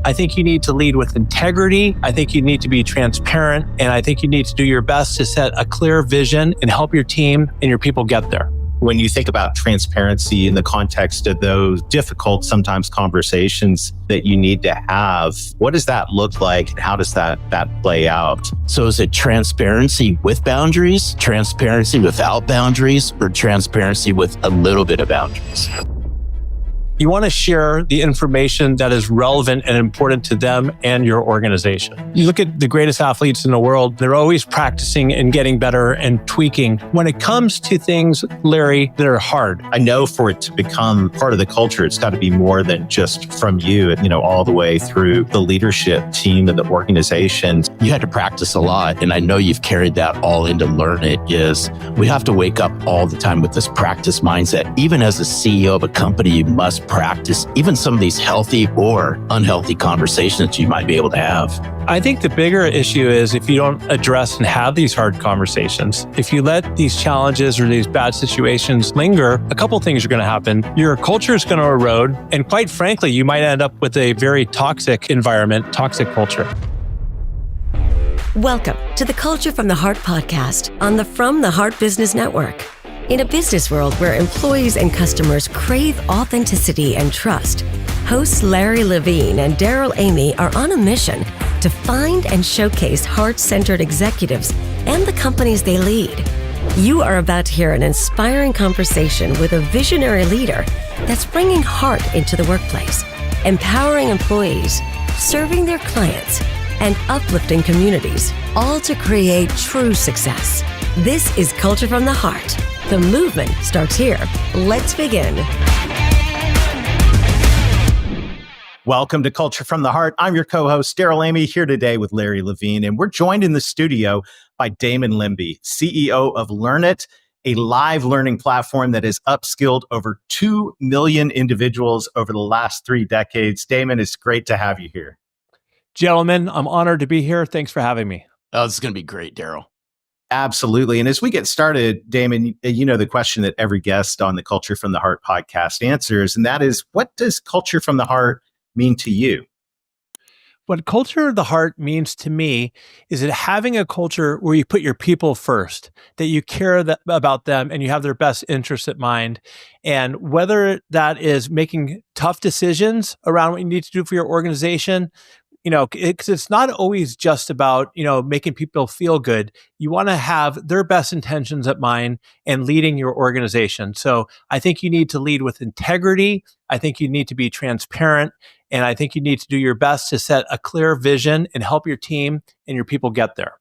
I think you need to lead with integrity. I think you need to be transparent. And I think you need to do your best to set a clear vision and help your team and your people get there. When you think about transparency in the context of those difficult, sometimes conversations that you need to have, what does that look like? And how does that play out? So is it transparency with boundaries, transparency without boundaries, or transparency with a little bit of boundaries? You want to share the information that is relevant and important to them and your organization. You look at the greatest athletes in the world, they're always practicing and getting better and tweaking. When it comes to things, Larry, that are hard. I know for it to become part of the culture, it's got to be more than just from you, all the way through the leadership team and the organization. You had to practice a lot, and I know you've carried that all into LearnIt. Is we have to wake up all the time with this practice mindset. Even as a CEO of a company, you must practice even some of these healthy or unhealthy conversations you might be able to have. I think the bigger issue is if you don't address and have these hard conversations, if you let these challenges or these bad situations linger, a couple things are going to happen. Your culture is going to erode, and quite frankly, you might end up with a very toxic environment, toxic culture. Welcome to the Culture from the Heart podcast on the From the Heart Business Network. In a business world where employees and customers crave authenticity and trust, hosts Larry Levine and Darrell are on a mission to find and showcase heart-centered executives and the companies they lead. You are about to hear an inspiring conversation with a visionary leader that's bringing heart into the workplace, empowering employees, serving their clients, and uplifting communities, all to create true success. This is Culture from the Heart. The movement starts here. Let's begin. Welcome to Culture from the Heart. I'm your co-host, Darrell, here today with Larry Levine, and we're joined in the studio by Damon Lembi, CEO of LearnIt, a live learning platform that has upskilled over 2 million individuals over the last 3 decades. Damon, it's great to have you here. Gentlemen, I'm honored to be here. Thanks for having me. Oh, this is going to be great, Darrell. Absolutely. And as we get started, Damon, you know the question that every guest on the Culture from the Heart podcast answers, and that is, what does Culture from the Heart mean to you? What Culture of the Heart means to me is that having a culture where you put your people first, that you care about them and you have their best interests at mind. And whether that is making tough decisions around what you need to do for your organization, it's not always just about, making people feel good. You want to have their best intentions at mind and leading your organization. So I think you need to lead with integrity. I think you need to be transparent. And I think you need to do your best to set a clear vision and help your team and your people get there.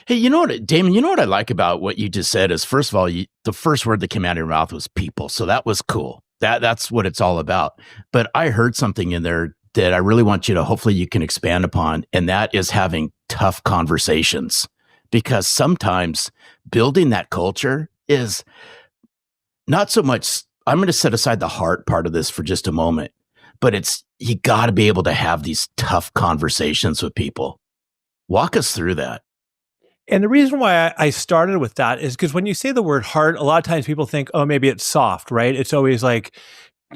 Hey, you know what, Damon, I like about what you just said is, first of all, the first word that came out of your mouth was people. So that was cool. That's what it's all about. But I heard something in there that I really want you to, hopefully you can expand upon, and that is having tough conversations. Because sometimes building that culture is not so much, I'm going to set aside the heart part of this for just a moment, but you got to be able to have these tough conversations with people. Walk us through that. And the reason why I started with that is because when you say the word heart, a lot of times people think, oh, maybe it's soft, right? It's always like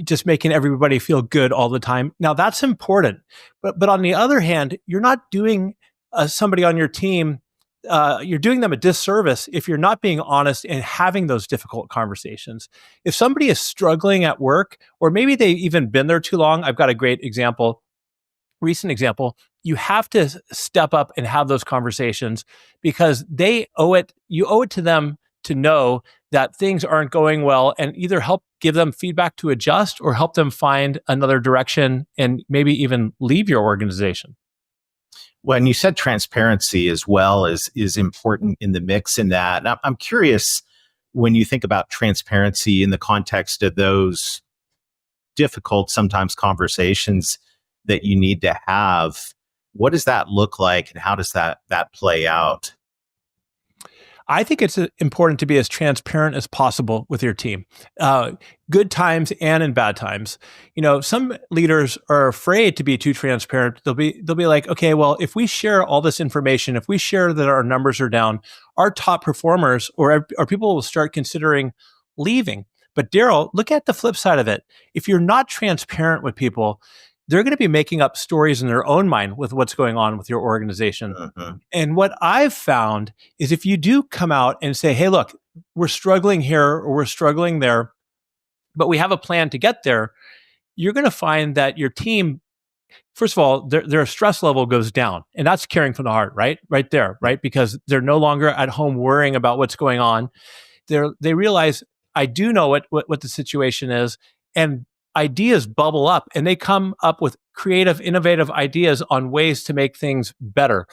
just making everybody feel good all the time. Now that's important. But on the other hand, you're not doing somebody on your team, you're doing them a disservice if you're not being honest and having those difficult conversations. If somebody is struggling at work, or maybe they've even been there too long, I've got a great example, recent example. You have to step up and have those conversations because you owe it to them to know that things aren't going well, and either help give them feedback to adjust or help them find another direction and maybe even leave your organization. When you said transparency as well is important in the mix in that. And I'm curious, when you think about transparency in the context of those difficult, sometimes conversations that you need to have, what does that look like and how does that play out? I think it's important to be as transparent as possible with your team, good times and in bad times. Some leaders are afraid to be too transparent. They'll be like, okay, well, if we share all this information, if we share that our numbers are down, our top performers or people will start considering leaving. But Darrell, look at the flip side of it. If you're not transparent with people, they're going to be making up stories in their own mind with what's going on with your organization. And what I've found is if you do come out and say, hey, look, we're struggling here or we're struggling there, but we have a plan to get there, you're going to find that your team, first of all, their stress level goes down, and that's caring from the heart, right? Right there, right? Because they're no longer at home worrying about what's going on. They realize, I do know what the situation is, and ideas bubble up, and they come up with creative, innovative ideas on ways to make things better.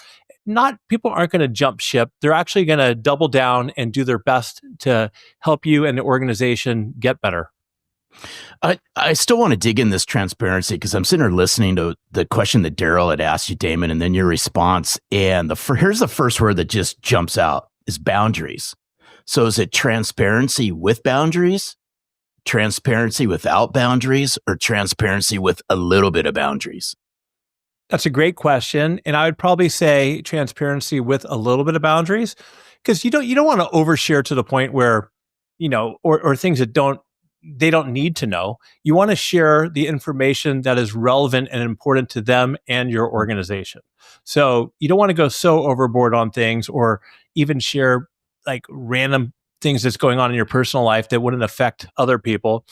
People aren't going to jump ship. They're actually going to double down and do their best to help you and the organization get better. I still want to dig in this transparency because I'm sitting here listening to the question that Darrell had asked you, Damon, and then your response. And here's the first word that just jumps out is boundaries. So is it transparency with boundaries, transparency without boundaries, or transparency with a little bit of boundaries? That's a great question. And I would probably say transparency with a little bit of boundaries, because you don't want to overshare to the point where, or things that they don't need to know. You want to share the information that is relevant and important to them and your organization. So you don't want to go so overboard on things or even share like random things that's going on in your personal life that wouldn't affect other people.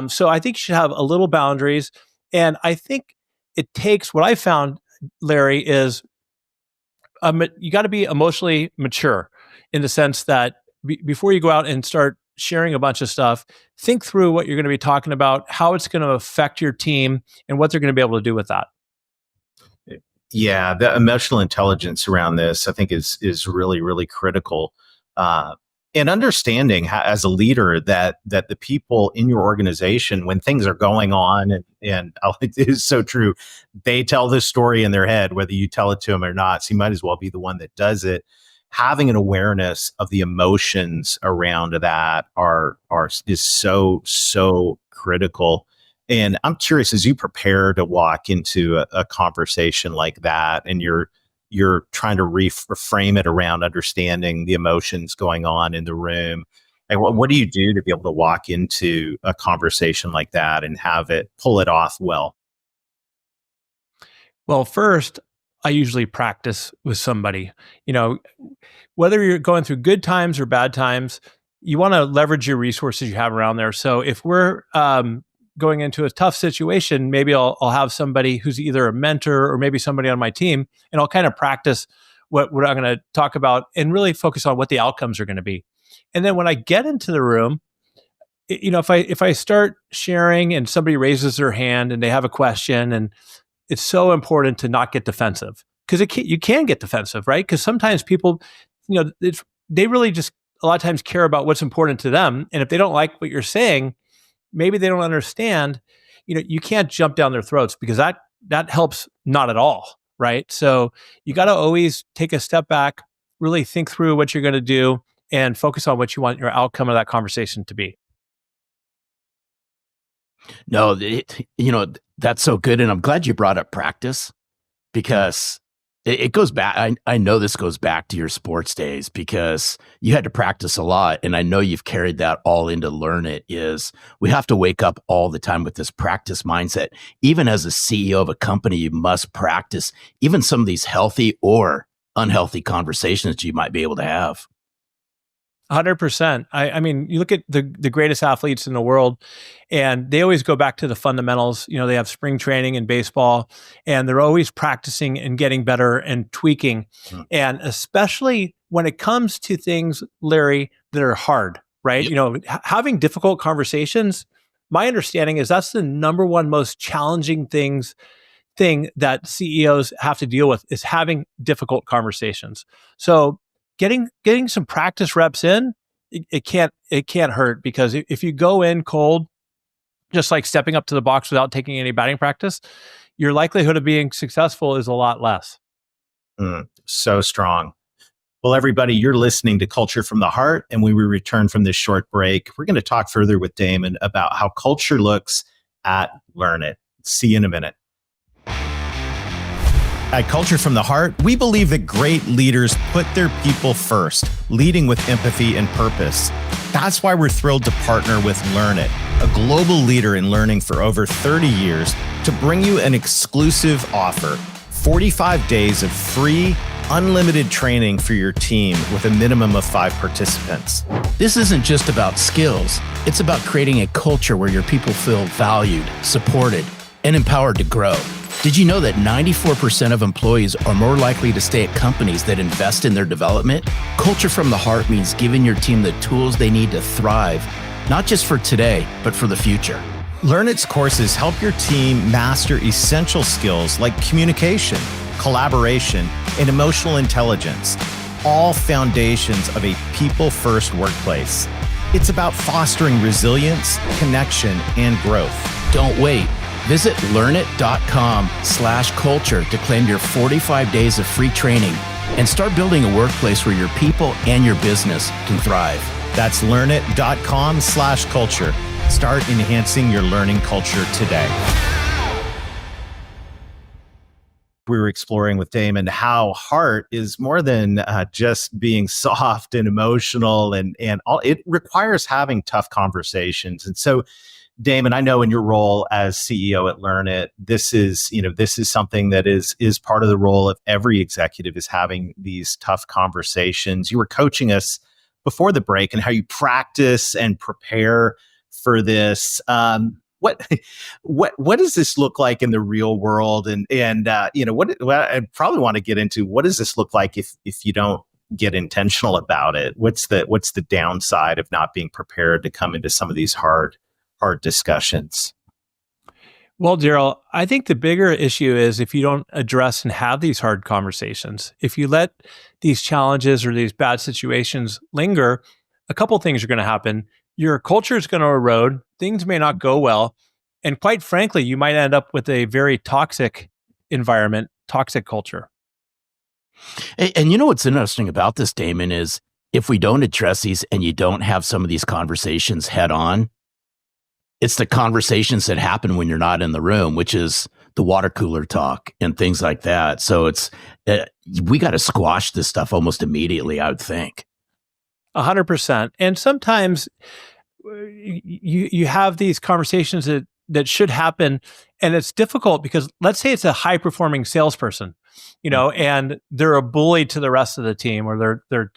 So I think you should have a little boundaries. And I think it takes, what I found, Larry, is you got to be emotionally mature in the sense that before you go out and start sharing a bunch of stuff, think through what you're going to be talking about, how it's going to affect your team, and what they're going to be able to do with that. Yeah, the emotional intelligence around this, I think, is really, really critical. And understanding as a leader that the people in your organization, when things are going on, and it is so true, they tell this story in their head, whether you tell it to them or not. So you might as well be the one that does it. Having an awareness of the emotions around that is so critical. And I'm curious, as you prepare to walk into a conversation like that, and you're trying to reframe it around understanding the emotions going on in the room, like what do you do to be able to walk into a conversation like that and pull it off well? Well, first, I usually practice with somebody. Whether you're going through good times or bad times, you want to leverage your resources you have around there. So if we're going into a tough situation, maybe I'll have somebody who's either a mentor or maybe somebody on my team, and I'll kind of practice what I'm going to talk about and really focus on what the outcomes are going to be. And then when I get into the room, if I start sharing and somebody raises their hand and they have a question, and it's so important to not get defensive, because you can get defensive, right? Because sometimes people, they really just a lot of times care about what's important to them. And if they don't like what you're saying, maybe they don't understand, you can't jump down their throats, because that helps not at all, right? So you got to always take a step back, really think through what you're going to do, and focus on what you want your outcome of that conversation to be. No, that's so good. And I'm glad you brought up practice, because it goes back. I know this goes back to your sports days, because you had to practice a lot. And I know you've carried that all into LearnIt. Is we have to wake up all the time with this practice mindset. Even as a CEO of a company, you must practice even some of these healthy or unhealthy conversations that you might be able to have. 100%. I mean, you look at the greatest athletes in the world, and they always go back to the fundamentals. They have spring training in baseball, and they're always practicing and getting better and tweaking. And especially when it comes to things, Larry, that are hard, right? Yep. Having difficult conversations, my understanding is that's the number one most challenging thing that CEOs have to deal with, is having difficult conversations. So getting some practice reps in, it can't hurt, because if you go in cold, just like stepping up to the box without taking any batting practice, your likelihood of being successful is a lot less. So strong. Well, everybody, you're listening to Culture from the Heart, and when we return from this short break, we're going to talk further with Damon about how culture looks at LearnIt. See you in a minute. At Culture from the Heart, we believe that great leaders put their people first, leading with empathy and purpose. That's why we're thrilled to partner with LearnIt. a global leader in learning for over 30 years, to bring you an exclusive offer: 45 days of free, unlimited training for your team with a minimum of 5 participants. This isn't just about skills. It's about creating a culture where your people feel valued, supported, and empowered to grow. Did you know that 94% of employees are more likely to stay at companies that invest in their development? Culture from the heart means giving your team the tools they need to thrive, not just for today, but for the future. LearnIt's courses help your team master essential skills like communication, collaboration, and emotional intelligence, all foundations of a people-first workplace. It's about fostering resilience, connection, and growth. Don't wait. Visit learnit.com/culture to claim your 45 days of free training and start building a workplace where your people and your business can thrive. That's learnit.com/culture. Start enhancing your learning culture today. We were exploring with Damon how heart is more than just being soft and emotional, and all. It requires having tough conversations. And so, Damon, I know in your role as CEO at LearnIt, this is something that is part of the role of every executive, is having these tough conversations. You were coaching us before the break and how you practice and prepare for this. What does this look like in the real world? And what I probably want to get into, what does this look like if you don't get intentional about it? What's the downside of not being prepared to come into some of these hard discussions? Well, Darrell, I think the bigger issue is if you don't address and have these hard conversations, if you let these challenges or these bad situations linger, a couple things are going to happen. Your culture is going to erode. Things may not go well. And quite frankly, you might end up with a very toxic environment, toxic culture. And you know what's interesting about this, Damon, is if we don't address these and you don't have some of these conversations head on, it's the conversations that happen when you're not in the room, which is the water cooler talk and things like that. So we got to squash this stuff almost immediately, I would think. 100%. And sometimes you have these conversations that should happen, and it's difficult because let's say it's a high performing salesperson, and they're a bully to the rest of the team, or they're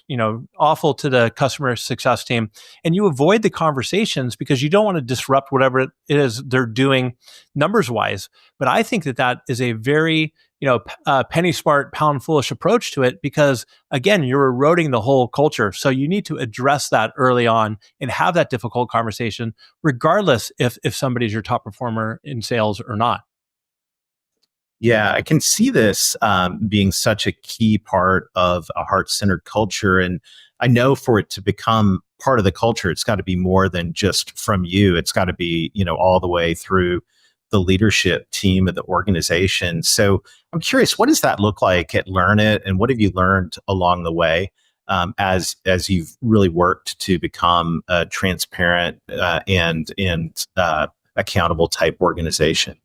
awful to the customer success team, and you avoid the conversations because you don't want to disrupt whatever it is they're doing numbers wise. But I think that is a very penny smart, pound foolish approach to it, because again, you're eroding the whole culture. So you need to address that early on and have that difficult conversation, regardless if somebody's your top performer in sales or not. Yeah, I can see this being such a key part of a heart-centered culture. And I know for it to become part of the culture, it's got to be more than just from you. It's got to be, all the way through the leadership team of the organization. So I'm curious, what does that look like at LearnIt, and what have you learned along the way as you've really worked to become a transparent and accountable type organization?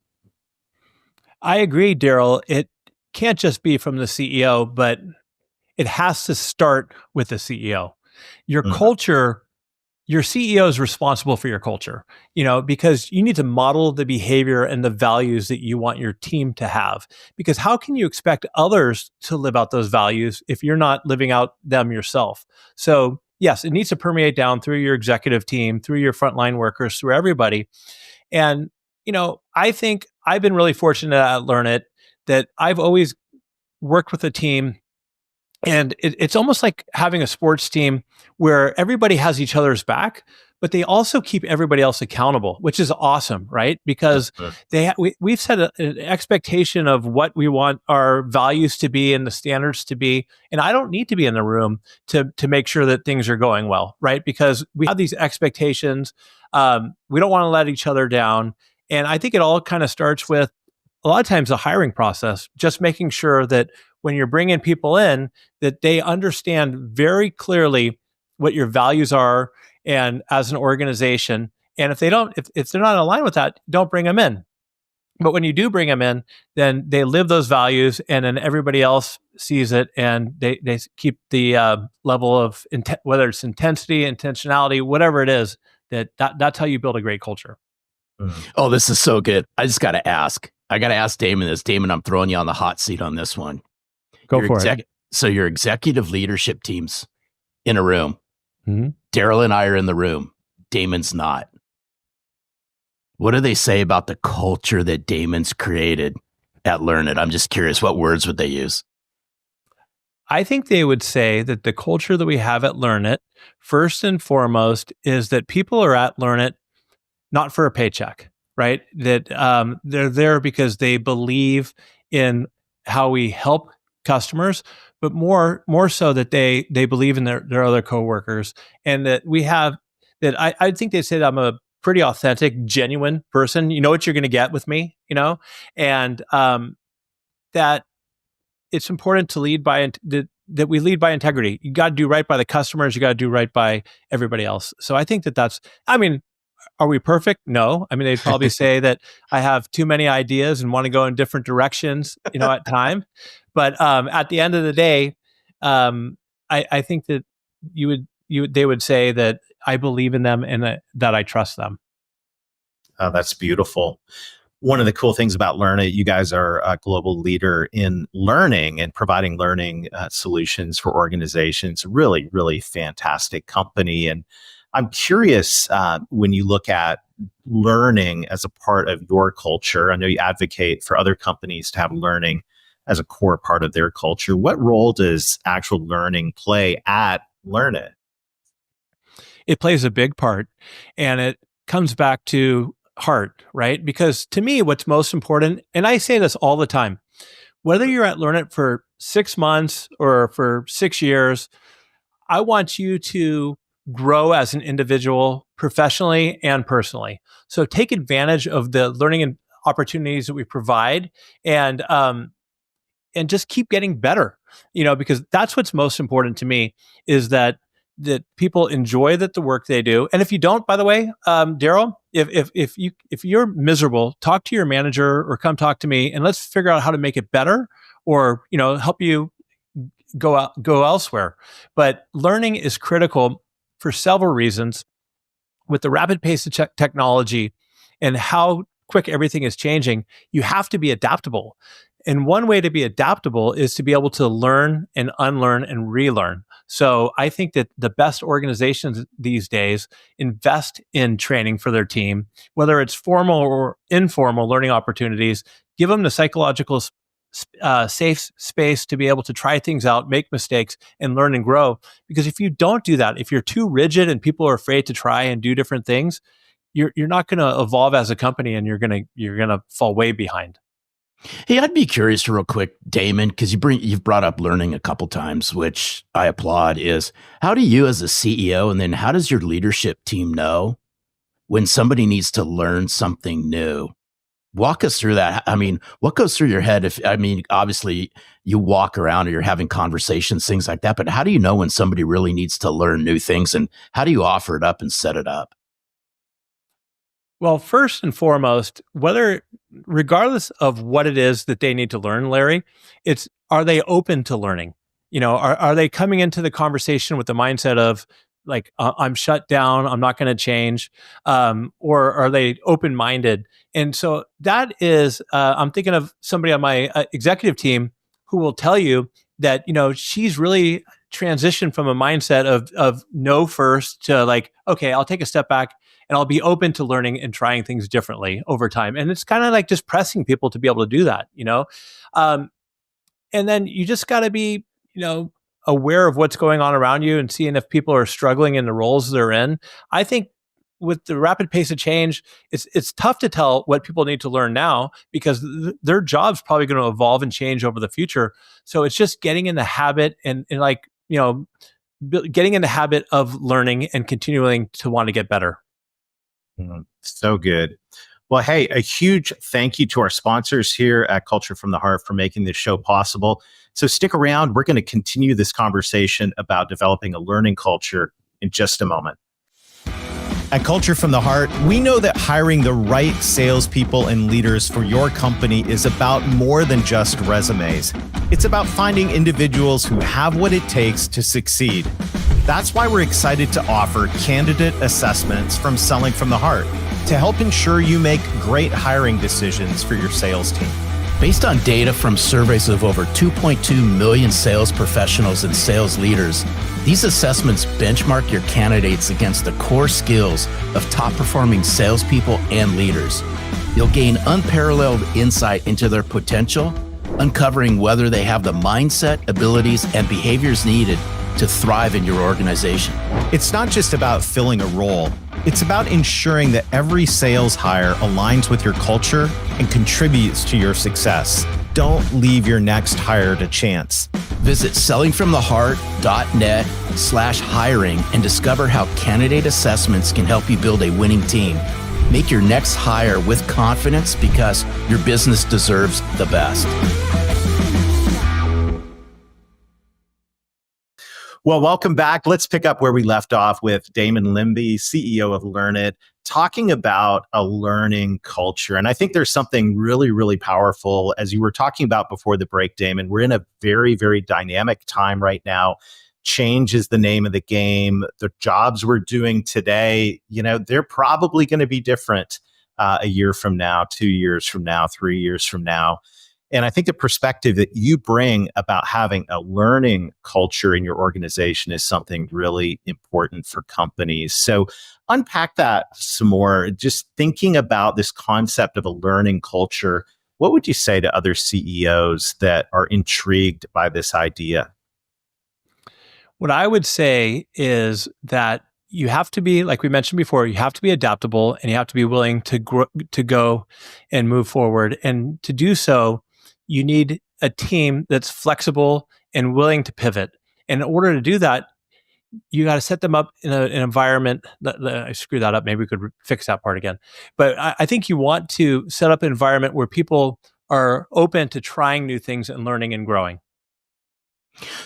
I agree, Darrell. It can't just be from the CEO, but it has to start with the CEO. Your culture, your CEO is responsible for your culture, because you need to model the behavior and the values that you want your team to have. Because how can you expect others to live out those values if you're not living out them yourself? So yes, it needs to permeate down through your executive team, through your frontline workers, through everybody. And I think I've been really fortunate at LearnIt that I've always worked with a team, and it's almost like having a sports team where everybody has each other's back, but they also keep everybody else accountable, which is awesome, right? Because we've set an expectation of what we want our values to be and the standards to be, and I don't need to be in the room to make sure that things are going well, right? Because we have these expectations. We don't want to let each other down. And I think it all kind of starts with a lot of times the hiring process, just making sure that when you're bringing people in, that they understand very clearly what your values are and as an organization. And if they're not aligned with that, don't bring them in. But when you do bring them in, then they live those values, and then everybody else sees it, and they keep the level of whether it's intensity, intentionality, whatever it is, That's how you build a great culture. Oh, this is so good. I just got to ask. I got to ask Damon this. Damon, I'm throwing you on the hot seat on this one. Go for it. So your executive leadership team's in a room. Mm-hmm. Darrell and I are in the room. Damon's not. What do they say about the culture that Damon's created at LearnIt? I'm just curious, what words would they use? I think they would say that the culture that we have at LearnIt, first and foremost, is that people are at LearnIt not for a paycheck, right? That they're there because they believe in how we help customers, but more so that they believe in their other coworkers, and that we have that. I think they said I'm a pretty authentic, genuine person. You know what you're going to get with me, and that it's important to lead by that we lead by integrity. You got to do right by the customers. You got to do right by everybody else. So I think that's. I mean, are we perfect? No. I mean, they'd probably say that I have too many ideas and want to go in different directions, at time. But at the end of the day, I think that they would say that I believe in them and that I trust them. Oh, that's beautiful. One of the cool things about LearnIt, you guys are a global leader in learning and providing learning solutions for organizations. Really, really fantastic company. And I'm curious, when you look at learning as a part of your culture, I know you advocate for other companies to have learning as a core part of their culture. What role does actual learning play at LearnIt? It plays a big part, and it comes back to heart, right? Because to me, what's most important, and I say this all the time, whether you're at LearnIt for 6 months or for 6 years, I want you to grow as an individual professionally and personally. So take advantage of the learning and opportunities that we provide, and just keep getting better, because that's what's most important to me, is that people enjoy the work they do. And if you don't, by the way, Darrell, if you're miserable, talk to your manager or come talk to me, and let's figure out how to make it better, or help you go elsewhere. But learning is critical for several reasons. With the rapid pace of technology and how quick everything is changing, you have to be adaptable. And one way to be adaptable is to be able to learn and unlearn and relearn. So I think that the best organizations these days invest in training for their team, whether it's formal or informal learning opportunities. Give them the psychological safe space to be able to try things out, make mistakes, and learn and grow. Because if you don't do that, if you're too rigid and people are afraid to try and do different things, you're not going to evolve as a company, and you're going to fall way behind. Hey, I'd be curious real quick, Damon, because you've brought up learning a couple times, which I applaud, is how do you as a CEO, and then how does your leadership team know when somebody needs to learn something new? Walk us through that. I mean, what goes through your head? Obviously you walk around or you're having conversations, things like that, but how do you know when somebody really needs to learn new things, and how do you offer it up and set it up? Well, first and foremost, regardless of what it is that they need to learn, Larry, are they open to learning? Are they coming into the conversation with the mindset of like, I'm shut down, I'm not going to change, or are they open-minded? And so that is, I'm thinking of somebody on my executive team who will tell you that, she's really transitioned from a mindset of no first to like, okay, I'll take a step back and I'll be open to learning and trying things differently over time. And it's kind of like just pressing people to be able to do that, and then you just got to be, aware of what's going on around you and seeing if people are struggling in the roles they're in. I think with the rapid pace of change, it's tough to tell what people need to learn now, because their job's probably going to evolve and change over the future. So it's just getting in the habit and getting in the habit of learning and continuing to want to get better. So good. Well, hey, a huge thank you to our sponsors here at Culture from the Heart for making this show possible. So stick around. We're going to continue this conversation about developing a learning culture in just a moment. At Culture from the Heart, we know that hiring the right salespeople and leaders for your company is about more than just resumes. It's about finding individuals who have what it takes to succeed. That's why we're excited to offer candidate assessments from Selling from the Heart to help ensure you make great hiring decisions for your sales team. Based on data from surveys of over 2.2 million sales professionals and sales leaders, these assessments benchmark your candidates against the core skills of top-performing salespeople and leaders. You'll gain unparalleled insight into their potential, uncovering whether they have the mindset, abilities, and behaviors needed to thrive in your organization. It's not just about filling a role. It's about ensuring that every sales hire aligns with your culture and contributes to your success. Don't leave your next hire to chance. Visit sellingfromtheheart.net/hiring and discover how candidate assessments can help you build a winning team. Make your next hire with confidence because your business deserves the best. Well, welcome back. Let's pick up where we left off with Damon Lembi, CEO of LearnIt, talking about a learning culture. And I think there's something really, really powerful. As you were talking about before the break, Damon, we're in a very, very dynamic time right now. Change is the name of the game. The jobs we're doing today, they're probably going to be different a year from now, 2 years from now, 3 years from now. And I think the perspective that you bring about having a learning culture in your organization is something really important for companies. So unpack that some more, just thinking about this concept of a learning culture. What would you say to other CEOs that are intrigued by this idea? What I would say is that you have to be, like we mentioned before, you have to be adaptable and you have to be willing to go and move forward. And to do so, you need a team that's flexible and willing to pivot. And in order to do that, you got to set them up in an environment I screwed that up. Maybe we could fix that part again. But I think you want to set up an environment where people are open to trying new things and learning and growing.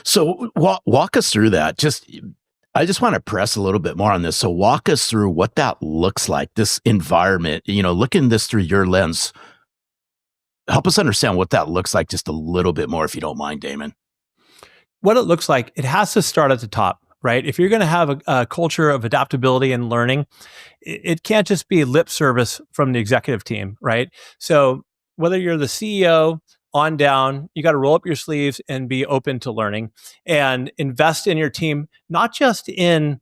So walk us through that. I just want to press a little bit more on this. So walk us through what that looks like, this environment, looking this through your lens. Help us understand what that looks like just a little bit more, if you don't mind, Damon. What it looks like, it has to start at the top, right? If you're going to have a culture of adaptability and learning, it can't just be lip service from the executive team, right? So whether you're the CEO on down, you got to roll up your sleeves and be open to learning and invest in your team, not just in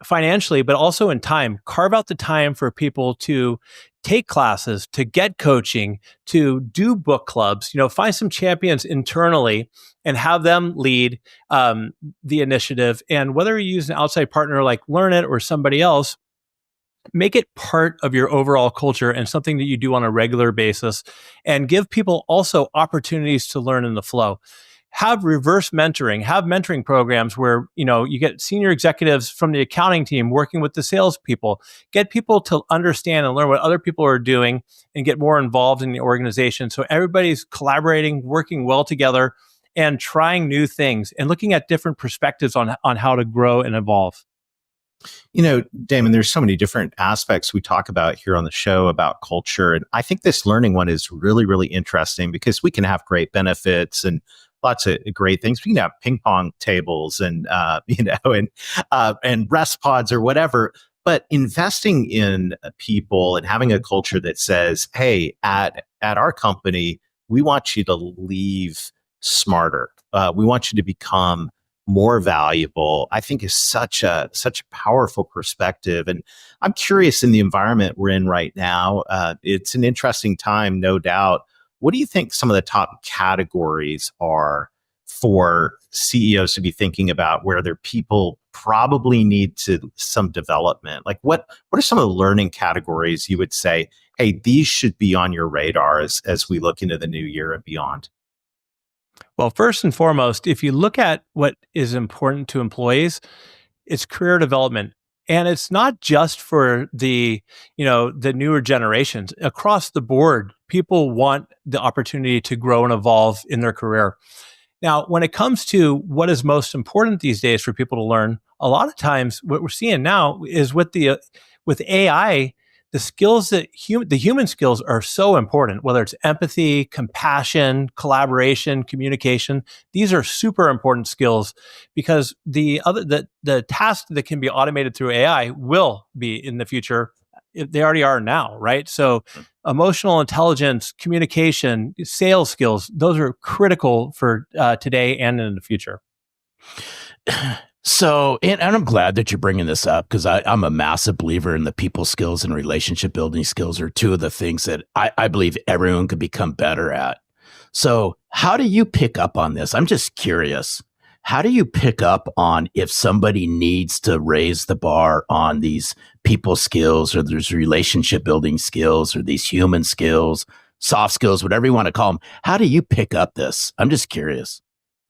financially, but also in time. Carve out the time for people to take classes, to get coaching, to do book clubs, find some champions internally and have them lead the initiative. And whether you use an outside partner like LearnIt or somebody else, make it part of your overall culture and something that you do on a regular basis, and give people also opportunities to learn in the flow. Have reverse mentoring, have mentoring programs where, you get senior executives from the accounting team working with the salespeople, get people to understand and learn what other people are doing and get more involved in the organization. So everybody's collaborating, working well together and trying new things and looking at different perspectives on how to grow and evolve. Damon, there's so many different aspects we talk about here on the show about culture. And I think this learning one is really, really interesting because we can have great benefits and lots of great things. We can have ping pong tables and rest pods or whatever. But investing in people and having a culture that says, "Hey, at our company, we want you to leave smarter. We want you to become more valuable," I think is such a powerful perspective. And I'm curious, in the environment we're in right now, it's an interesting time, no doubt. What do you think some of the top categories are for CEOs to be thinking about where their people probably need some development? Like what are some of the learning categories you would say, hey, these should be on your radar as we look into the new year and beyond? Well, first and foremost, if you look at what is important to employees, it's career development. And it's not just for the newer generations. Across the board, people want the opportunity to grow and evolve in their career. Now, when it comes to what is most important these days for people to learn, a lot of times what we're seeing now is with AI, the skills that the human skills are so important, whether it's empathy, compassion, collaboration, communication. These are super important skills because the tasks that can be automated through AI will be in the future. They already are now, right? So emotional intelligence, communication, sales skills, those are critical for today and in the future. So, and I'm glad that you're bringing this up because I'm a massive believer in the people skills and relationship building skills are two of the things that I believe everyone could become better at. So how do you pick up on this? I'm just curious. How do you pick up on if somebody needs to raise the bar on these people skills or there's relationship building skills or these human skills, soft skills, whatever you want to call them? How do you pick up this? I'm just curious.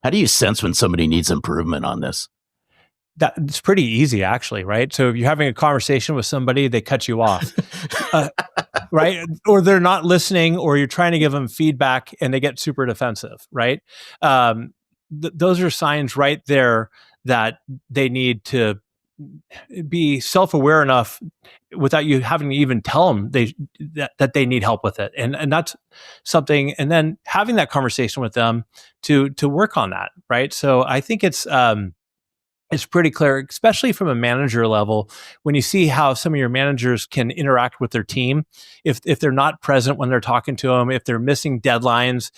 How do you sense when somebody needs improvement on this? It's pretty easy, actually, right? So if you're having a conversation with somebody, they cut you off, right? Or they're not listening, or you're trying to give them feedback and they get super defensive, right? Those are signs right there that they need to be self-aware enough without you having to even tell them that they need help with it. And that's something, and then having that conversation with them to work on that, right? So I think it's pretty clear, especially from a manager level, when you see how some of your managers can interact with their team. If they're not present when they're talking to them, if they're missing deadlines,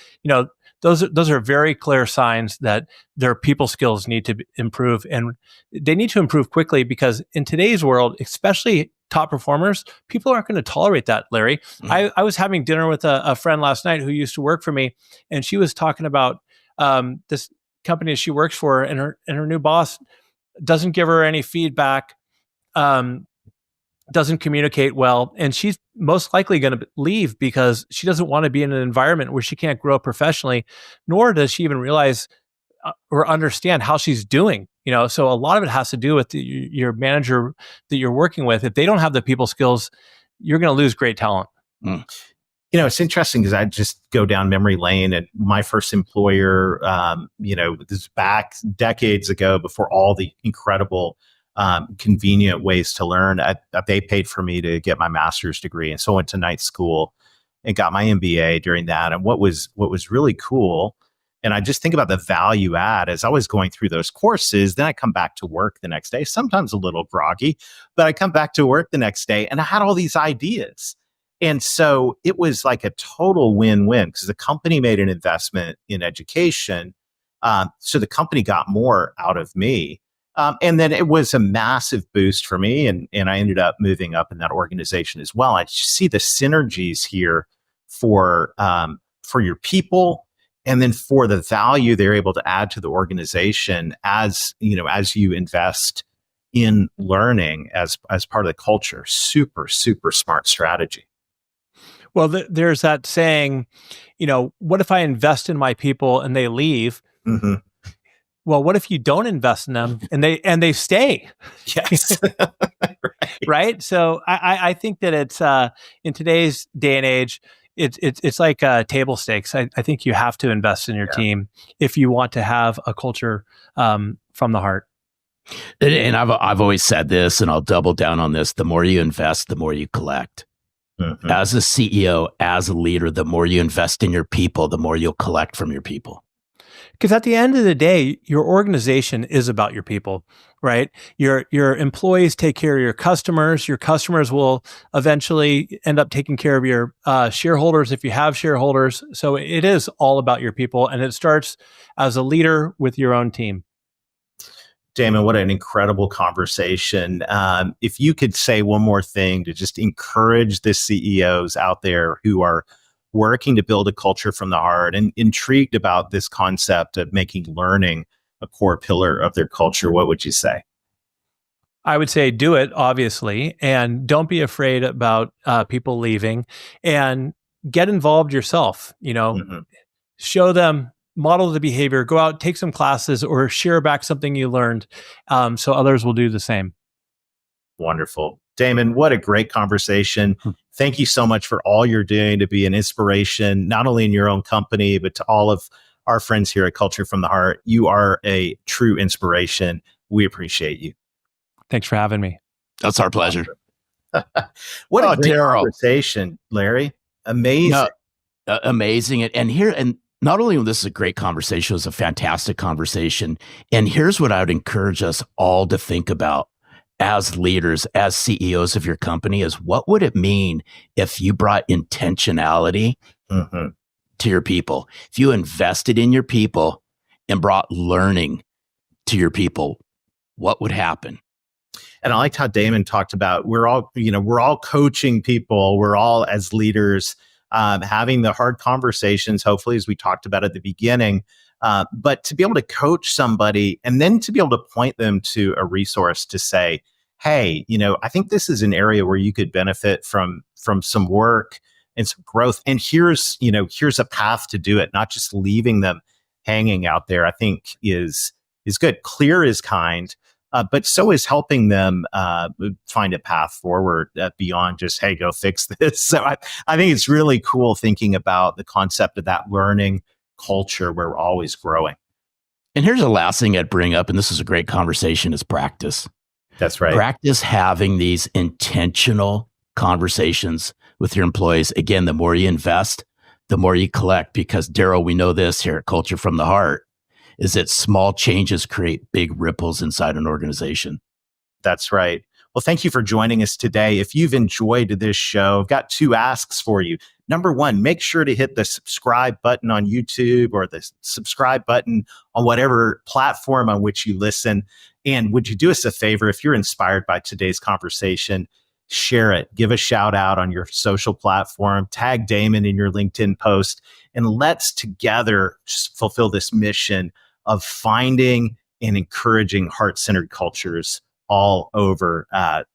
those are very clear signs that their people skills need to improve, and they need to improve quickly because in today's world, especially top performers, people aren't going to tolerate that, Larry. Mm-hmm. I was having dinner with a friend last night who used to work for me, and she was talking about this company she works for, and her new boss doesn't give her any feedback, doesn't communicate well, and she's most likely going to leave because she doesn't want to be in an environment where she can't grow professionally, nor does she even realize or understand how she's doing. So a lot of it has to do with your manager that you're working with. If they don't have the people skills, you're going to lose great talent. Mm. It's interesting because I just go down memory lane, and my first employer, this is back decades ago before all the incredible, convenient ways to learn. They paid for me to get my master's degree. And so I went to night school and got my MBA during that. And what was really cool, and I just think about the value add as I was going through those courses, then I come back to work the next day, sometimes a little groggy, but I come back to work the next day and I had all these ideas. And so it was like a total win-win because the company made an investment in education. So the company got more out of me. And then it was a massive boost for me. And I ended up moving up in that organization as well. I just see the synergies here for your people, and then for the value they're able to add to the organization as you invest in learning as part of the culture. Super, super smart strategy. Well, there's that saying, what if I invest in my people and they leave? Mm-hmm. Well, what if you don't invest in them and they stay? Yes. Right. So I think that it's in today's day and age, it's like table stakes. I think you have to invest in your team if you want to have a culture from the heart. And I've always said this, and I'll double down on this: the more you invest, the more you collect. Mm-hmm. As a CEO, as a leader, the more you invest in your people, the more you'll collect from your people. Because at the end of the day, your organization is about your people, right? Your employees take care of your customers. Your customers will eventually end up taking care of your shareholders if you have shareholders. So it is all about your people, and it starts as a leader with your own team. Damon, what an incredible conversation. If you could say one more thing to just encourage the CEOs out there who are working to build a culture from the heart and intrigued about this concept of making learning a core pillar of their culture, what would you say? I would say do it, obviously, and don't be afraid about people leaving, and get involved yourself. Show them, model the behavior, go out, take some classes, or share back something you learned, so others will do the same. Wonderful. Damon, what a great conversation. Thank you so much for all you're doing to be an inspiration, not only in your own company, but to all of our friends here at Culture from the Heart. You are a true inspiration. We appreciate you. Thanks for having me. That's our pleasure. What a great Darrell. conversation, Larry. Amazing. No, amazing. And not only this is a great conversation, it was a fantastic conversation. And here's what I would encourage us all to think about as leaders, as CEOs of your company, is what would it mean if you brought intentionality to your people? If you invested in your people and brought learning to your people, what would happen? And I liked how Damon talked about we're all coaching people. We're all, as leaders, having the hard conversations, hopefully, as we talked about at the beginning. But to be able to coach somebody and then to be able to point them to a resource to say, hey, I think this is an area where you could benefit from some work and some growth. And here's a path to do it, not just leaving them hanging out there, I think is good. Clear is kind. But so is helping them find a path forward beyond just, hey, go fix this. So I think it's really cool thinking about the concept of that learning culture where we're always growing. And here's the last thing I'd bring up, and this is a great conversation, is practice. That's right. Practice having these intentional conversations with your employees. Again, the more you invest, the more you collect, because Darrell, we know this here at Culture from the Heart, is that small changes create big ripples inside an organization. That's right. Well, thank you for joining us today. If you've enjoyed this show, I've got 2 asks for you. Number 1, make sure to hit the subscribe button on YouTube or the subscribe button on whatever platform on which you listen. And would you do us a favor, if you're inspired by today's conversation, share it, give a shout out on your social platform, tag Damon in your LinkedIn post, and let's together just fulfill this mission of finding and encouraging heart-centered cultures all over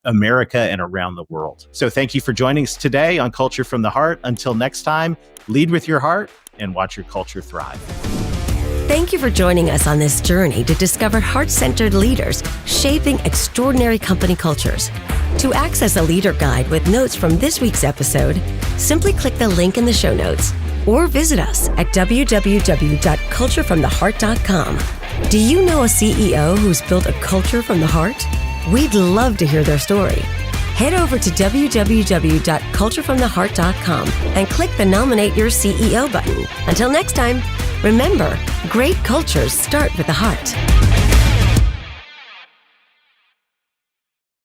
America and around the world. So thank you for joining us today on Culture from the Heart. Until next time, lead with your heart and watch your culture thrive. Thank you for joining us on this journey to discover heart-centered leaders shaping extraordinary company cultures. To access a leader guide with notes from this week's episode, simply click the link in the show notes or visit us at www.culturefromtheheart.com. Do you know a CEO who's built a culture from the heart? We'd love to hear their story. Head over to www.culturefromtheheart.com and click the Nominate Your CEO button. Until next time, remember, great cultures start with the heart.